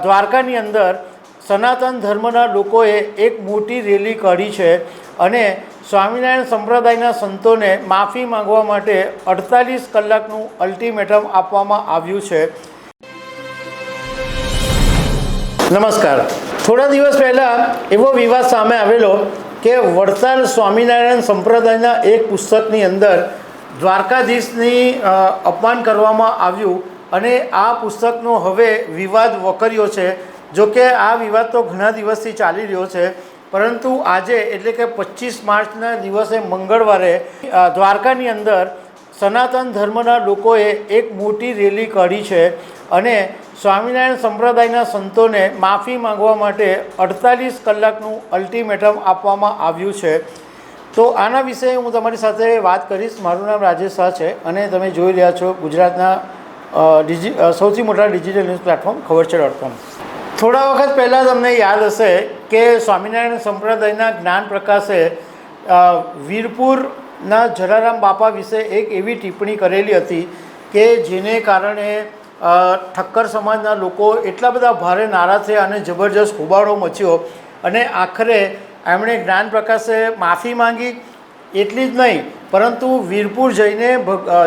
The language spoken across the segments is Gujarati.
દ્વારકાની અંદર સનાતન ધર્મના લોકોએ એક મોટી રેલી કાઢી છે અને સ્વામિનારાયણ સંપ્રદાયના સંતોને માફી માંગવા માટે 48 કલાકનું અલ્ટિમેટમ આપવામાં આવ્યું છે। નમસ્કાર। થોડા દિવસ પહેલાં એવો વિવાદ સામે આવેલો કે વડતાલ સ્વામિનારાયણ સંપ્રદાયના એક પુસ્તકની અંદર દ્વારકાધીશની અપમાન કરવામાં આવ્યું અને આ પુસ્તકનો હવે વિવાદ વકર્યો છે। જો કે આ વિવાદ તો ઘણા દિવસથી ચાલી રહ્યો છે, પરંતુ આજે એટલે કે 25 માર્ચના દિવસે મંગળવારે દ્વારકાની અંદર સનાતન ધર્મના લોકોએ એક મોટી રેલી કાઢી છે અને સ્વામિનારાયણ સંપ્રદાયના સંતોને માફી માંગવા માટે 48 કલાકનું અલ્ટિમેટમ આપવામાં આવ્યું છે। તો આના વિશે હું તમારી સાથે વાત કરીશ। મારું નામ રાજેશ શાહ છે અને તમે જોઈ રહ્યા છો ગુજરાતના સૌથી મોટા ડિજિટલ ન્યૂઝ પ્લેટફોર્મ ખબરછે.com। થોડા વખત પહેલાં તમને યાદ હશે કે સ્વામિનારાયણ સંપ્રદાયના જ્ઞાન પ્રકાશે વીરપુરના જલારામ બાપા વિશે એક એવી ટિપ્પણી કરેલી હતી કે જેને કારણે ઠક્કર સમાજના લોકો એટલા બધા ભારે નારાજ થયા અને જબરજસ્ત હોબાળો મચ્યો અને આખરે એમણે જ્ઞાન પ્રકાશે માફી માંગી। એટલી જ નહીં, પરંતુ વીરપુર જઈને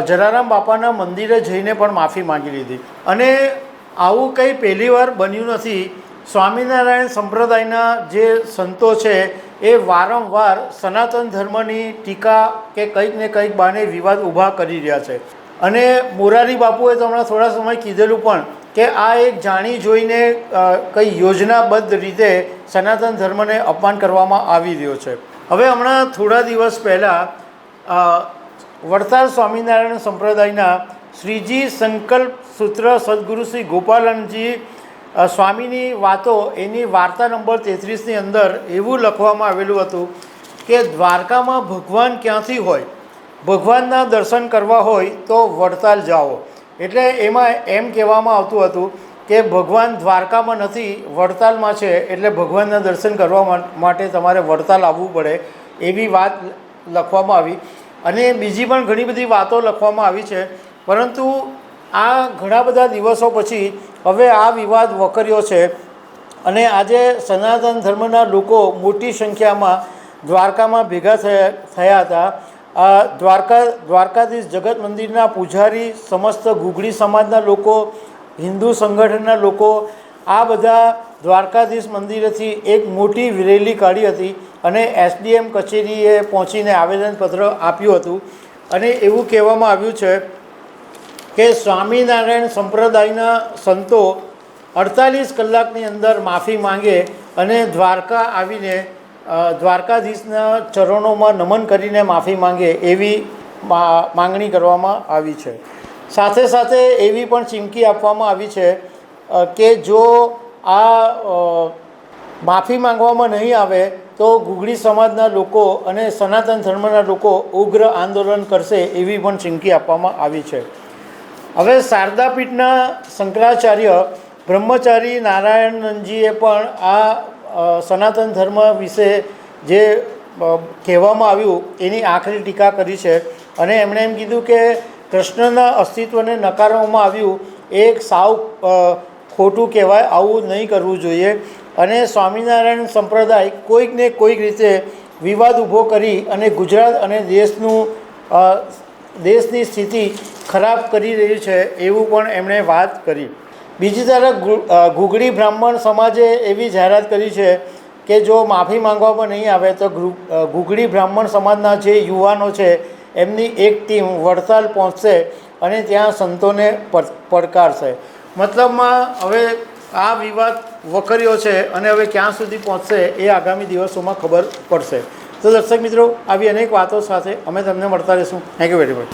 જલારામ બાપાના મંદિરે જઈને પણ માફી માંગી લીધી અને આવું કંઈ પહેલીવાર બન્યું નથી। સ્વામિનારાયણ સંપ્રદાયના જે સંતો છે એ વારંવાર સનાતન ધર્મની ટીકા કે કંઈક ને કંઈક બાને વિવાદ ઊભા કરી રહ્યા છે અને મોરારી બાપુએ તો હમણાં થોડા સમય કીધેલું પણ કે આ એક જાણી જોઈને કંઈ યોજનાબદ્ધ રીતે સનાતન ધર્મને અપમાન કરવામાં આવી રહ્યો છે। હવે હમણાં થોડા દિવસ પહેલાં વડતાલ સ્વામિનારાયણ સંપ્રદાયના શ્રીજી સંકલ્પ સૂત્ર સદગુરુ શ્રી ગોપાલનજી સ્વામીની વાતો એની વાર્તા નંબર 33ની અંદર એવું લખવામાં આવેલું હતું કે દ્વારકામાં ભગવાન ક્યાંથી હોય, ભગવાનના દર્શન કરવા હોય તો વડતાલ જાઓ। એટલે એમાં એમ કહેવામાં આવતું હતું કે ભગવાન દ્વારકામાં નથી, વડતાલમાં છે, એટલે ભગવાનના દર્શન કરવા માટે તમારે વડતાલ આવવું પડે, એવી વાત લખવામાં આવી અને બીજી પણ ઘણી બધી વાતો લખવામાં આવી છે। પરંતુ આ ઘણા બધા દિવસો પછી હવે આ વિવાદ વકર્યો છે અને આજે સનાતન ધર્મના લોકો મોટી સંખ્યામાં દ્વારકામાં ભેગા થયા હતા। દ્વારકાધીશ જગત મંદિરના પૂજારી, સમસ્ત ગુગળી સમાજના લોકો, હિન્દુ સંગઠનના લોકો, આ બધા દ્વારકાધીશ મંદિરેથી એક મોટી રેલી કાઢી હતી અને SDM કચેરીએ પહોંચીને આવેદનપત્ર આપ્યું હતું અને એવું કહેવામાં આવ્યું છે કે સ્વામિનારાયણ સંપ્રદાયના સંતો 48 કલાકની અંદર માફી માંગે અને દ્વારકા આવીને દ્વારકાધીશના ચરણોમાં નમન કરીને માફી માંગે એવી માંગણી કરવામાં આવી છે। સાથે સાથે એવી પણ ચીમકી આપવામાં આવી છે કે જો આ માફી માંગવામાં નહીં આવે તો ગુગળી સમાજના લોકો અને સનાતન ધર્મના લોકો ઉગ્ર આંદોલન કરશે, એવી પણ ચીમકી આપવામાં આવી છે। હવે શારદાપીઠના શંકરાચાર્ય બ્રહ્મચારી નારાયણનંદજીએ પણ આ સનાતન ધર્મ વિશે જે કહેવામાં આવ્યું એની આખરી ટીકા કરી છે અને એમણે એમ કીધું કે કૃષ્ણના અસ્તિત્વને નકારવામાં આવ્યું એ સાવ ખોટું કહેવાય, આવું નહીં કરવું જોઈએ અને સ્વામિનારાયણ સંપ્રદાય કોઈક ને કોઈક રીતે વિવાદ ઊભો કરી અને ગુજરાત અને દેશની સ્થિતિ ખરાબ કરી રહ્યું છે, એવું પણ એમણે વાત કરી। બીજી તરફ ગુગળી બ્રાહ્મણ સમાજે એવી જાહેરાત કરી છે કે જો માફી માંગવામાં નહીં આવે તો ગુગળી બ્રાહ્મણ સમાજના જે યુવાનો છે એમની એક ટીમ વડતાલ પહોંચશે અને ત્યાં સંતોને પડકારશે। મતલબમાં હવે આ વિવાદ વકર્યો છે અને હવે ક્યાં સુધી પહોંચશે એ આગામી દિવસોમાં ખબર પડશે। તો દર્શક મિત્રો, આવી અનેક વાતો સાથે અમે તમને મળતા રહીશું। Thank you very much.